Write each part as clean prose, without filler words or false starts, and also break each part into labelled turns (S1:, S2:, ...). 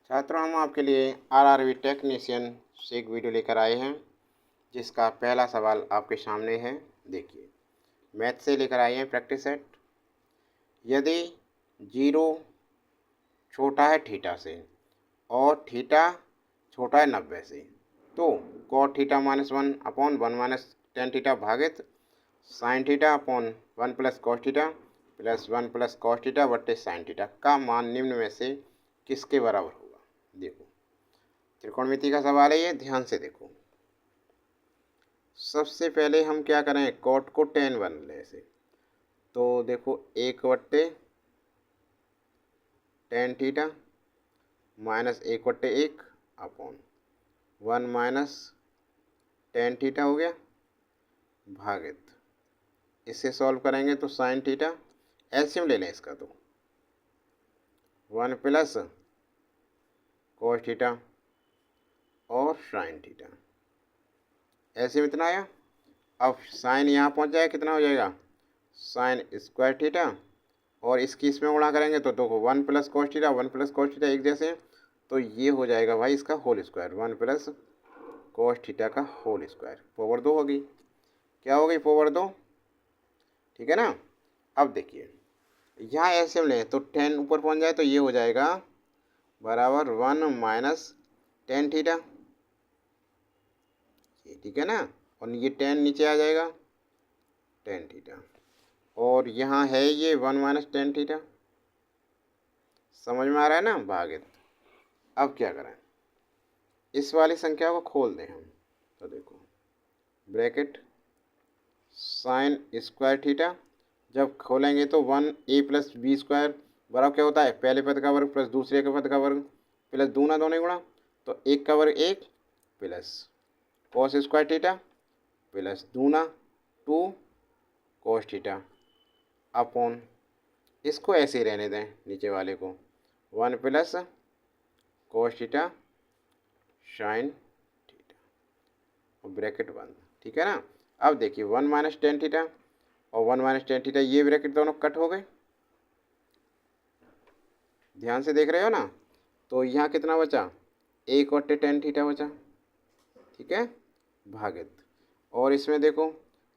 S1: छात्रों, हम आपके लिए आरआरबी टेक्नीशियन से एक वीडियो लेकर आए हैं जिसका पहला सवाल आपके सामने है। देखिए, मैथ से लेकर आए हैं प्रैक्टिस सेट। यदि 0 छोटा है थीटा से और थीटा छोटा है 90 से, तो cot theta -1 upon 1 minus tan theta भागित sine theta upon 1 plus cos theta plus 1 plus cos theta बट्टे साइन थीटा का मान निम्न में से किसके बराबर होगा। देखो, त्रिकोणमिति का सवाल है ये, ध्यान से देखो। सबसे पहले हम क्या करें, कॉट को टेन बन ले से, तो देखो 1 बट्टे टेन थीटा माइनस 1 बट्टे 1 अपॉन 1 माइनस टेन थीटा हो गया भागित, इससे सॉल्व करेंगे तो साइन थीटा, एलसीएम ले लें इसका, तो 1 प्लस कॉस थीटा और साइन थीटा, ऐसे में इतना आया। अब साइन यहाँ पहुँच जाएगा, कितना हो जाएगा, साइन स्क्वायर थीटा, और इसकी इसमें गुणा करेंगे तो देखो 1 plus cos theta 1 plus cos theta एक जैसे हैं, तो ये हो जाएगा भाई इसका whole square, 1 plus cos theta का होल स्क्वायर, पावर 2 होगी। क्या हो गई, पावर 2, ठीक है ना। अब देखिए, यहाँ ऐसे में लें तो 10 ऊपर पहुँच जाए तो ये हो जाएगा बराबर 1 माइनस टेन थीटा, ठीक है ना, और ये 10 नीचे आ जाएगा टेन थीटा, और यहाँ है ये 1 माइनस टेन थीटा, समझ में आ रहा है ना, भागित। अब क्या करें, इस वाली संख्या को खोल दें हम, तो देखो ब्रैकेट साइन स्क्वायर थीटा, जब खोलेंगे तो 1a प्लस बी स्क्वायर बराबर क्या होता है, पहले पद का वर्ग प्लस दूसरे के पद का वर्ग प्लस दूना दोनों गुणा, तो 1 का वर्ग 1 plus cos square theta plus दूना 2 कॉस थीटा अपॉन, इसको ऐसे ही रहने दें नीचे वाले को, 1 plus cos theta sine theta और ब्रैकेट बंद, ठीक है ना। अब देखिए 1 माइनस टेन थीटा और 1 माइनस टेन थीटा, ये ब्रैकेट दोनों कट हो गए, ध्यान से देख रहे हो ना। तो यहाँ कितना बचा, 1 बट्टे टेन थीटा बचा, ठीक है, भागित, और इसमें देखो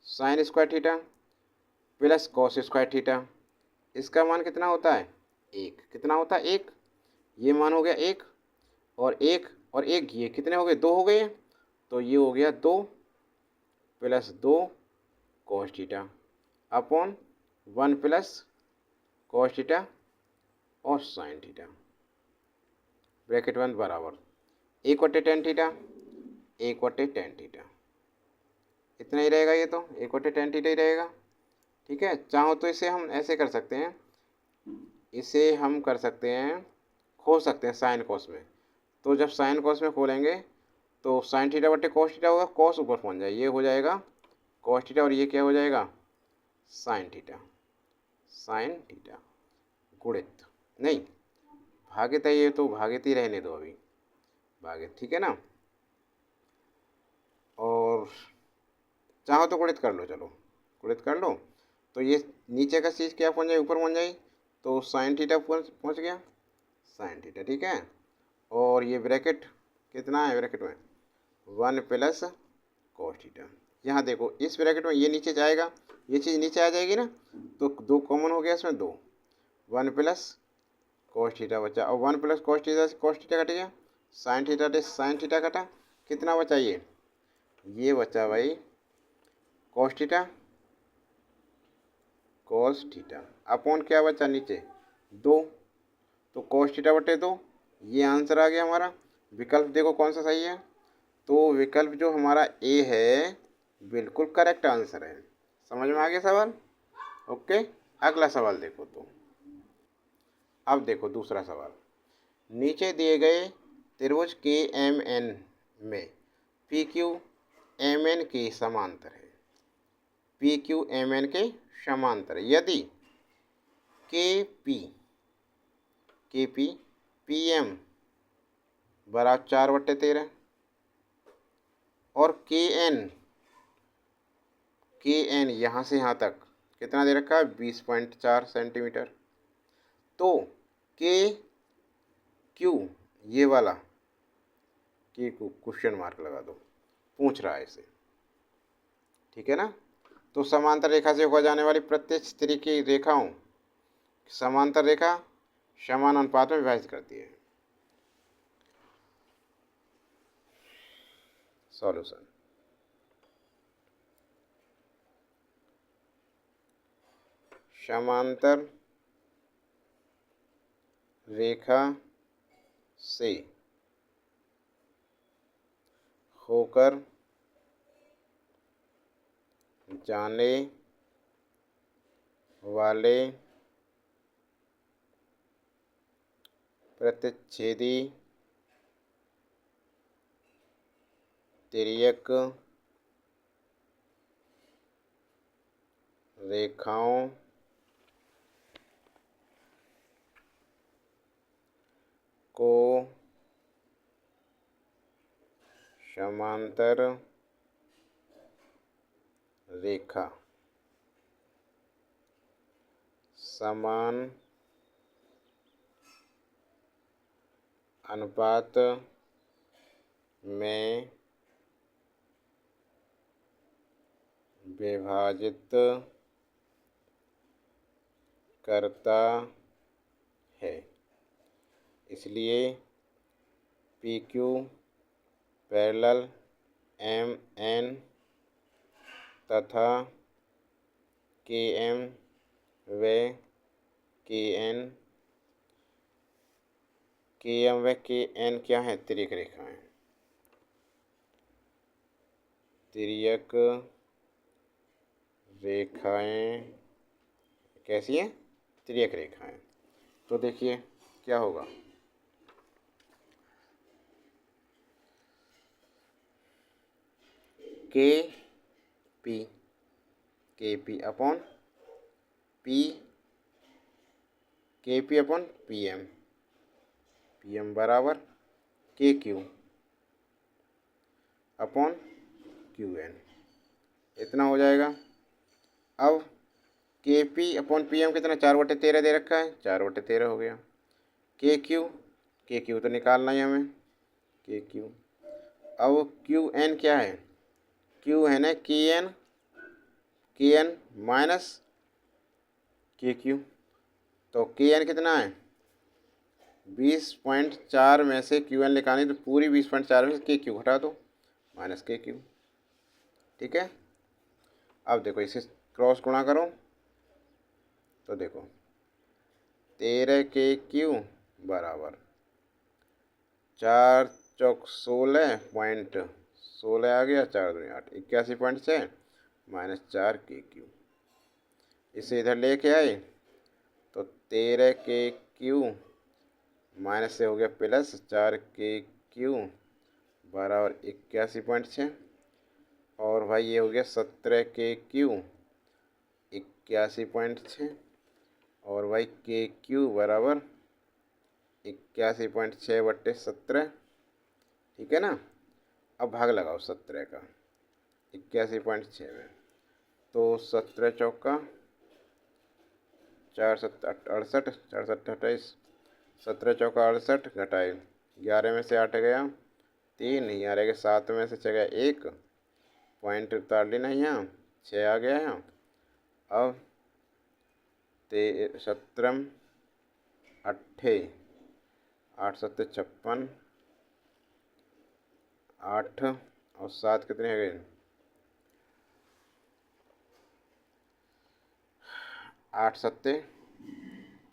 S1: sine square theta plus cos square theta, इसका मान कितना होता है, 1, कितना होता है 1, ये मान हो गया 1, और एक ये कितने हो गए, 2 हो गए, तो ये हो गया 2 plus 2 cos theta upon 1 plus cos theta और साइन थीटा, ब्रैकेट बंद बराबर 1 बट्टे टेन थीटा 1 बट्टे टेन थीटा, इतना ही रहेगा, ये तो 1 बट्टे टेन थीटा ही रहेगा, ठीक है। चाहो तो इसे हम ऐसे कर सकते हैं, इसे हम कर सकते हैं, खोल सकते हैं साइन कॉस में, तो जब साइन कॉस में खोलेंगे तो साइन थीटा बट्टे कॉस थीटा होगा, कॉस ऊपर पहुंच जाए, ये हो जाएगा कॉस थीटा, और ये क्या हो जाएगा साइन थीटा गुणित, नहीं भागित है, ये तो भागित ही रहने दो अभी, भागित, ठीक है ना, और चाहो तो गुणित कर लो, चलो गुणित कर लो, तो ये नीचे का चीज़ क्या पहुंच जाए, ऊपर पहुंच जाए, तो साइन थीटा पहुंच गया साइन थीटा, ठीक है, और ये ब्रैकेट कितना है, ब्रैकेट में 1 प्लस कॉस थीटा, यहाँ देखो इस ब्रैकेट में ये नीचे जाएगा, ये चीज़ नीचे आ जाएगी ना, तो 2 कॉमन हो गया इसमें, 2 1 प्लस कॉस थीटा बचा, और 1 प्लस कॉस थीटा से कॉस थीटा कट गया, साइन थीटा से साइन थीटा कटा, कितना बचा, ये बचा भाई कॉस थीटा अपॉन क्या बचा नीचे 2, तो कॉस थीटा बटे 2, ये आंसर आ गया हमारा। विकल्प देखो कौन सा सही है, तो विकल्प जो हमारा ए है बिल्कुल करेक्ट आंसर है। समझ में आ गया सवाल, ओके। अगला सवाल देखो, तो अब देखो दूसरा सवाल, नीचे दिए गए त्रिभुज के एम एन में पी क्यू एम एन के समांतर है, पी क्यू एम एन के समांतर, यदि के पी पी एम बराबर 4/13 और के एन यहाँ से यहाँ तक कितना दे रखा है, 20.4 सेंटीमीटर, तो के क्यू ये वाला कि क्वेश्चन मार्क लगा दो, पूछ रहा है इसे, ठीक है ना। तो समांतर रेखा से होकर जाने वाली प्रत्येक त्रि की रेखाओं समांतर रेखा समान अनुपात में विभाजित करती है। सॉल्यूशन, समांतर रेखा से होकर जाने वाले प्रतिच्छेदी तिर्यक रेखाओं को समांतर रेखा समान अनुपात में विभाजित करता है। इसलिए P Q parallel M N तथा के एम व के एन क्या है? तिर्यक रेखाएं। तिर्यक रेखाएं कैसी हैं? तिर्यक रेखाएं। तो देखिए क्या होगा, के पी अपॉन पी एम बराबर के क्यू अपॉन क्यू एन, इतना हो जाएगा। अब के पी अपॉन पी एम कितना? 4/13 दे रखा है, 4/13 हो गया। के क्यू तो निकालना ही हमें, के क्यू। अब क्यू एन क्या है? क्यू है ना के एन माइनस के क्यू। तो के एन कितना है? 20.4 में से क्यू एन निकालनी, तो पूरी 20.4 में से के क्यू घटा दो, माइनस के क्यू, ठीक है। अब देखो इसे क्रॉस गुणा करो, तो देखो 13 के क्यू बराबर 4 चौक 16.16 आ गया, 4 दूनी 8, 81.6 माइनस 4 के क्यू। इसे इधर लेके आए तो 13 के क्यू माइनस से हो गया प्लस 4 के क्यू बराबर 81.6, और भाई ये हो गया 17 के क्यू 81.6, और भाई के क्यू बराबर 81.6/17, ठीक है ना। अब भाग लगाओ 17 का 81.6 में, तो 17 चौका 4 7 68, 4 7 28, 17 चौका 68, घटाए 11 में से 8 गया 3, यहाँ रह गया 7 में से 6 गया 1, पॉइंट उतार लेना यहाँ, 6 आ गया यहाँ। अब 17 8 8 7 56, 8 और 7 कितने हो गए? 8 7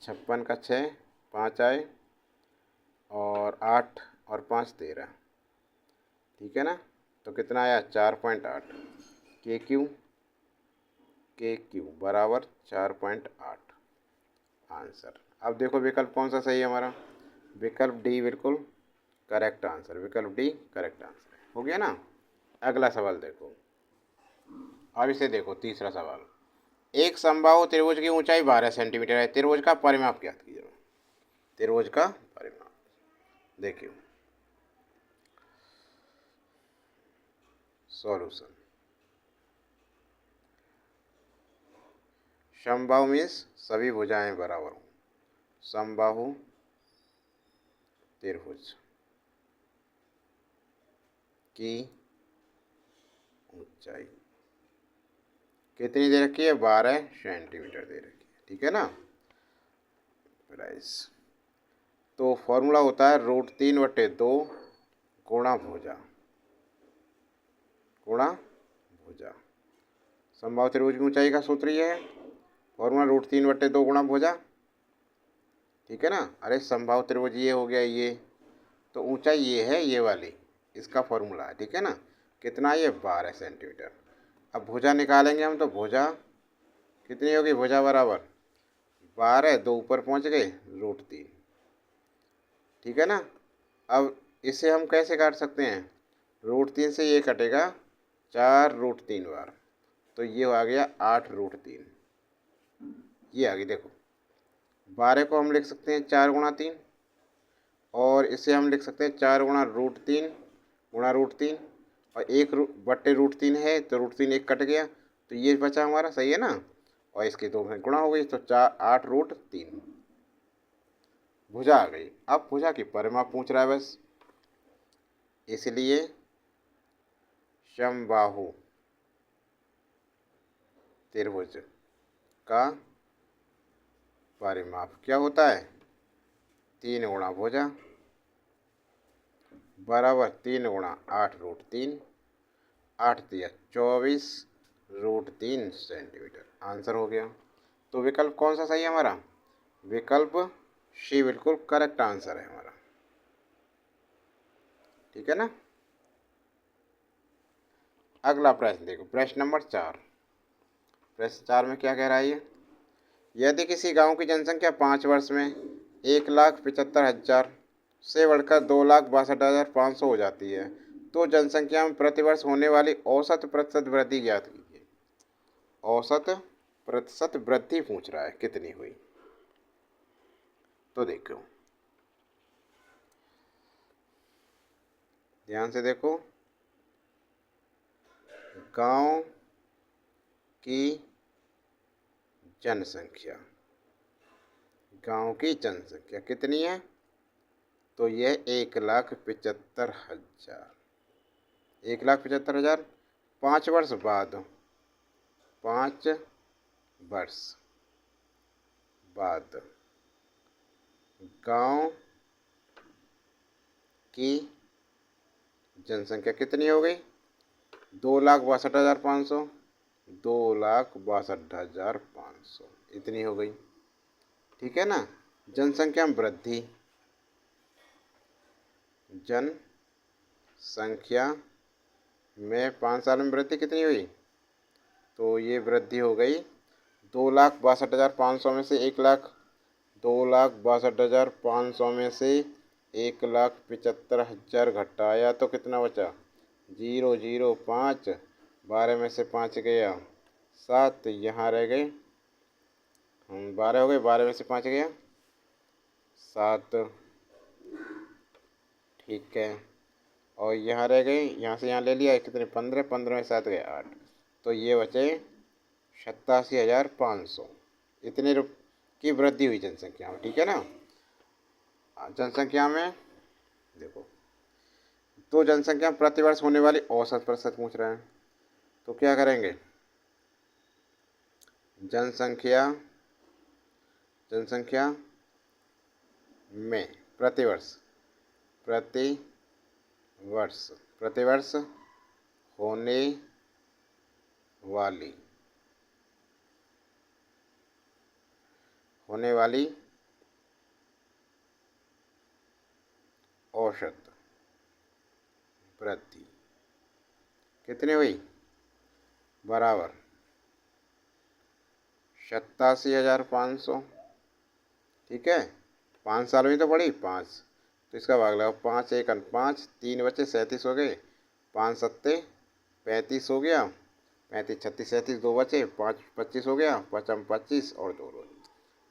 S1: 56 का 6 5 आए, और 8 और 5 13, ठीक है ना। तो कितना आया? 4.8 के क्यू बराबर 4.8 आंसर। अब देखो विकल्प कौन सा सही है हमारा? विकल्प डी बिल्कुल करेक्ट आंसर, विकल्प डी करेक्ट आंसर हो गया ना। अगला सवाल देखो, अब इसे देखो, तीसरा सवाल। एक समबाहु त्रिभुज की ऊंचाई 12 सेंटीमीटर है, त्रिभुज का परिमाप ज्ञात कीजिए। त्रिभुज का परिमाप देखिए, सॉल्यूशन, समबाहु मीन्स सभी भुजाएं बराबर हो, समबाहु त्रिभुज की ऊंचाई कितनी दे रखी है? 12 सेंटीमीटर दे रखी है। ठीक है ना। प्राइस तो फॉर्मूला होता है √3/2 गुणा भुजा गुणा भुजा। समबाहु त्रिभुज की ऊंचाई का सूत्र ये है, फॉर्मूला √3/2 गुणा भुजा। ठीक है ना। अरे समबाहु त्रिभुज ये हो गया, ये तो ऊंचाई ये है, ये वाली, इसका फॉर्मूला है। ठीक है ना। कितना? ये 12 सेंटीमीटर। अब भुजा निकालेंगे हम, तो भुजा कितनी होगी? भुजा बराबर 12, 2 ऊपर पहुंच गए, √3। ठीक है ना। अब इसे हम कैसे काट सकते हैं? √3 से ये कटेगा 4√3 बार, तो ये आ गया 8√3। ये आ गई। देखो 12 को हम लिख सकते हैं 4 गुणा 3, और इसे हम लिख सकते हैं 4 गुणा √3 गुणा √3, और 1/√3 है तो √3 एक कट गया, तो ये बचा हमारा। सही है ना। और इसके 2 में गुणा हो गई, तो 8√3 भुजा आ गई। अब भुजा की परिमाप पूछ रहा है बस, इसलिए समबाहु त्रिभुज का परिमाप क्या होता है? 3 गुणा भुजा बराबर 3 गुणा 8√3, 8 दिया 24√3 सेंटीमीटर। आंसर हो गया। तो विकल्प कौन सा सही है हमारा? विकल्प सी बिल्कुल करेक्ट आंसर है हमारा। ठीक है ना। अगला प्रश्न देखो, प्रश्न नंबर 4। प्रश्न 4 में क्या कह रहा है ये? यदि किसी गांव की जनसंख्या 5 वर्ष में 1,75,000 से बढ़कर 2,62,500 हो जाती है, तो जनसंख्या में प्रतिवर्ष होने वाली औसत प्रतिशत वृद्धि ज्ञात कीजिए। औसत प्रतिशत वृद्धि पूछ रहा है, कितनी हुई? तो देखो, ध्यान से देखो, गांव की जनसंख्या, गांव की जनसंख्या कितनी है? तो यह 1,75,000। 1,75,000 5 वर्ष बाद, 5 वर्ष बाद गांव की जनसंख्या कितनी हो गई? 2,62,500, 2,62,500 इतनी हो गई। ठीक है ना। जनसंख्या में वृद्धि, जनसंख्या में 5 साल में वृद्धि कितनी हुई? तो ये वृद्धि हो गई 2,62,500 में से 2,62,500 में से 1,75,000 घटाया तो कितना बचा? 0,05। 12 में से 5 गया 7, यहाँ रह गए 12 हो गए, 12 में से 5 गया 7। ठीक है। और यहाँ रह गए, यहाँ से यहाँ ले लिया, कितने? 15, 15 में 7 गए 8, तो ये बचे 87,500। इतने की वृद्धि हुई जनसंख्या में। ठीक है ना। जनसंख्या में देखो, तो जनसंख्या में प्रतिवर्ष होने वाली औसत प्रतिशत पूछ रहे हैं, तो क्या करेंगे? जनसंख्या में प्रतिवर्ष होने वाली औसत वृद्धि कितनी हुई? बराबर 87,500। ठीक है। 5 साल में तो बढ़ी 5, तो इसका भाग लगाओ। 5 1 5, 3 बचे 37 हो गए, 5 7 35 हो गया, 35 36 37 2 बचे, 5 25 हो गया, 5 25 और 2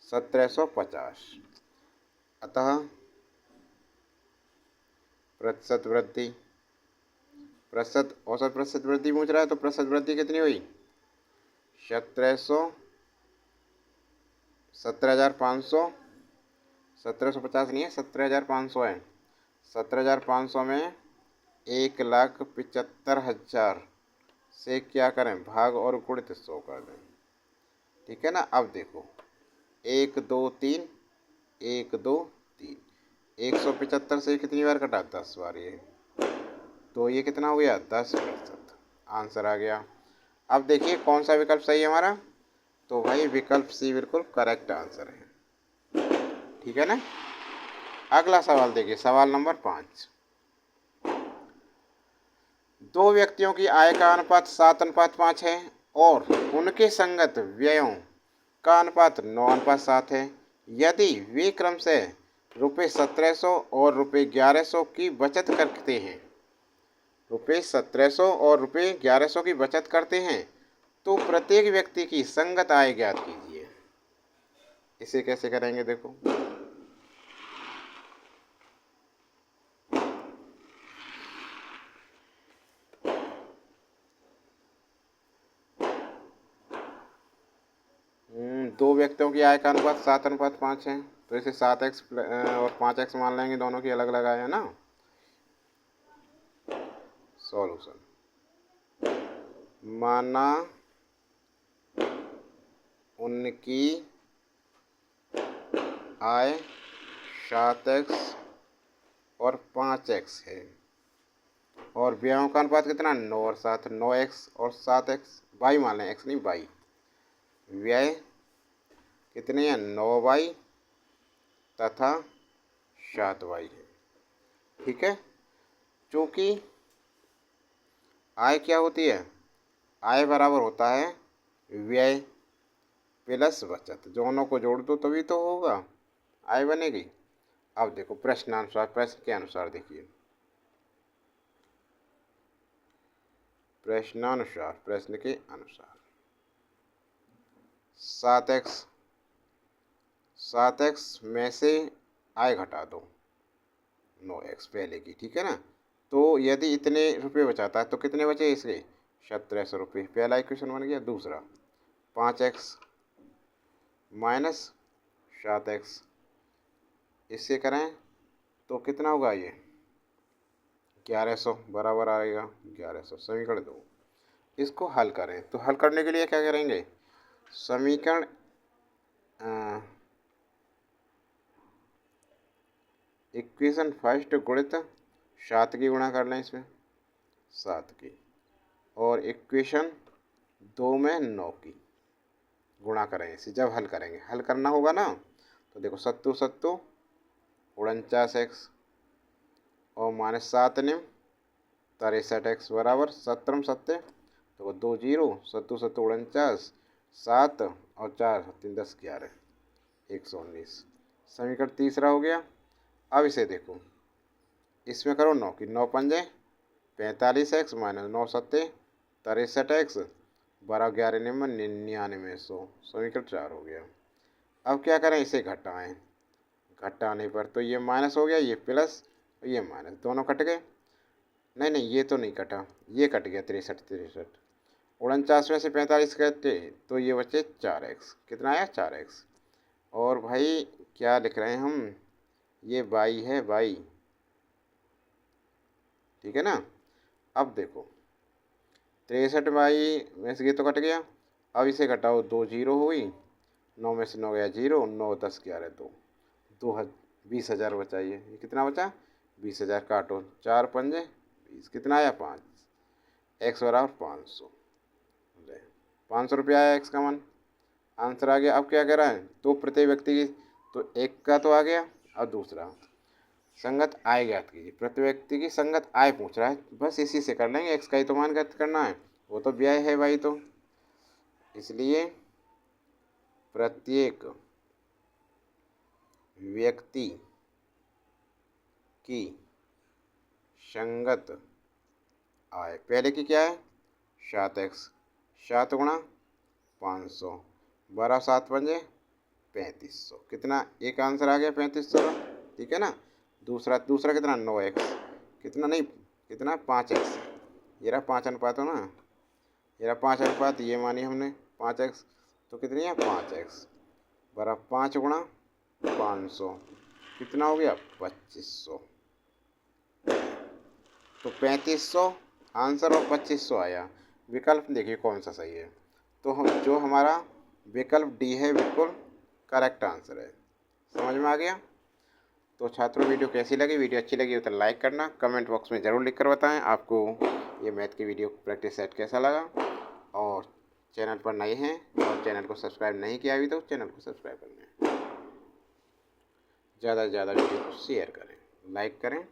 S1: 1750। अतः प्रतिशत वृद्धि, प्रतिशत औसत प्रतिशत वृद्धि पूछ रहा है, तो प्रतिशत वृद्धि कितनी हुई? 17,500, 1750 नहीं है, 17,500 है। 17,500 में 1,75,000 से क्या करें, भाग और गुणित 100 कर दें। ठीक है ना। अब देखो 1 2 3 1 2 3, 175 से कितनी बार कटा, 10 बार। ये तो ये कितना हो गया, 10%। आंसर आ गया। अब देखिए कौन सा विकल्प सही है हमारा, तो भाई विकल्प सी बिल्कुल करेक्ट आंसर है। ठीक है ना। अगला सवाल देखिए, सवाल नंबर 5। दो व्यक्तियों की आय का अनुपात 7:5 है और उनके संगत व्ययों का अनुपात 9:7 है। यदि वे क्रम से ₹1700 और ₹1100 की बचत करते हैं, ₹1700 और ₹1100 की बचत करते हैं, तो प्रत्येक व्यक्ति की संगत आय ज्ञात कीजिए। इसे कैसे करेंगे, देखो दो व्यक्तियों की आय का अनुपात 7:5 है, तो इसे 7x और 5x मान लेंगे, दोनों की अलग अलग आय है ना। सॉल्यूशन, माना उनकी आय 7x और 5x है और व्ययों का अनुपात कितना, 9 और 7, 9x और 7x, बाई मान लें, x नहीं बाई। व्यय कितने हैं, 9y तथा 7y है। ठीक है। चूँकि आय क्या होती है, आय बराबर होता है व्यय प्लस बचत, दोनों को जोड़ दो तभी तो होगा, आय बनेगी। अब देखो प्रश्नानुसार, प्रश्न के अनुसार देखिए, प्रश्नानुसार, प्रश्न के अनुसार 7x में से आय घटा दो 9x पहले की। ठीक है ना। तो यदि इतने रुपये बचाता है तो कितने बचे इसके, 1700 रुपये। पहला इक्वेशन बन गया। दूसरा 5x माइनस 7x, इससे करें तो कितना होगा, ये 1100 बराबर आएगा 1100। समीकरण 2, इसको हल करें। तो हल करने के लिए क्या करेंगे, समीकरण इक्वेशन फर्स्ट गुणित 7 की गुणा कर लें, इसमें 7 की, और इक्वेशन 2 में 9 की गुणा करें। इसे जब हल करेंगे, हल करना होगा ना, तो देखो 7 7 49x और माइनस 7 निम 63x बराबर 17 7, तो 2 0, 7 7 49, 7 और 4 3 10 11, 119। समीकरण तीसरा हो गया। अब इसे देखो, इसमें करो 9 की, 9 पंजे 45x माइनस 9 सत्ते 63x बराबर 11 निम्न 9900। समीकरण 4 हो गया। अब क्या करें, इसे घटाएं। घटाने पर तो ये माइनस हो गया, ये प्लस और ये माइनस, दोनों कट गए। नहीं नहीं, ये तो नहीं कटा, ये कट गया 63 49 में से 45 कटे तो ये बचे 4x। कितना आया, 4x। और भाई क्या लिख रहे हैं हम, ये बाई है, बाई। ठीक है ना। अब देखो 63 बाई में से ये तो कट गया। अब इसे घटाओ, 2 0 हुई, 9 में से 9 गया 0, 9 10 11 2 20,000 बचा। ये कितना बचा, 20,000। काटो, 4 पंजे 20, कितना आया 5, x बराबर 500। 500 रुपया आया x का मान, आंसर आ गया। अब क्या कह रहा है, तो प्रत्येक व्यक्ति की, तो एक का तो आ गया। और दूसरा संगत आय ज्ञात कीजिए। प्रति व्यक्ति की संगत आय पूछ रहा है, बस इसी से कर लेंगे। एक्स का ही तो मान ज्ञात करना है, वो तो व्यय है भाई, तो इसलिए प्रत्येक व्यक्ति की संगत आय, पहले की क्या है 7x, 7 गुणा 500 12 7 पंजे 3500, कितना, एक आंसर आ गया 3500। ठीक है ना। दूसरा कितना, 9x, कितना नहीं, कितना 5x, ये रहा 5 अनुपात हो ना, ये रहा 5 अनुपात, ये मानी हमने 5x, तो कितनी है 5x बराबर 5 गुणा 500, कितना हो गया 2500। तो 3500 आंसर और 2500 आया। विकल्प देखिए कौन सा सही है। तो हम जो हमारा विकल्प डी है बिल्कुल करेक्ट आंसर है। समझ में आ गया। तो छात्रों वीडियो कैसी लगी, वीडियो अच्छी लगी हो तो लाइक करना, कमेंट बॉक्स में ज़रूर लिख कर बताएं आपको ये मैथ की वीडियो प्रैक्टिस सेट कैसा लगा। और चैनल पर नए हैं और चैनल को सब्सक्राइब नहीं किया अभी तो चैनल को सब्सक्राइब कर लें। ज़्यादा से ज़्यादा वीडियो को शेयर करें, लाइक करें।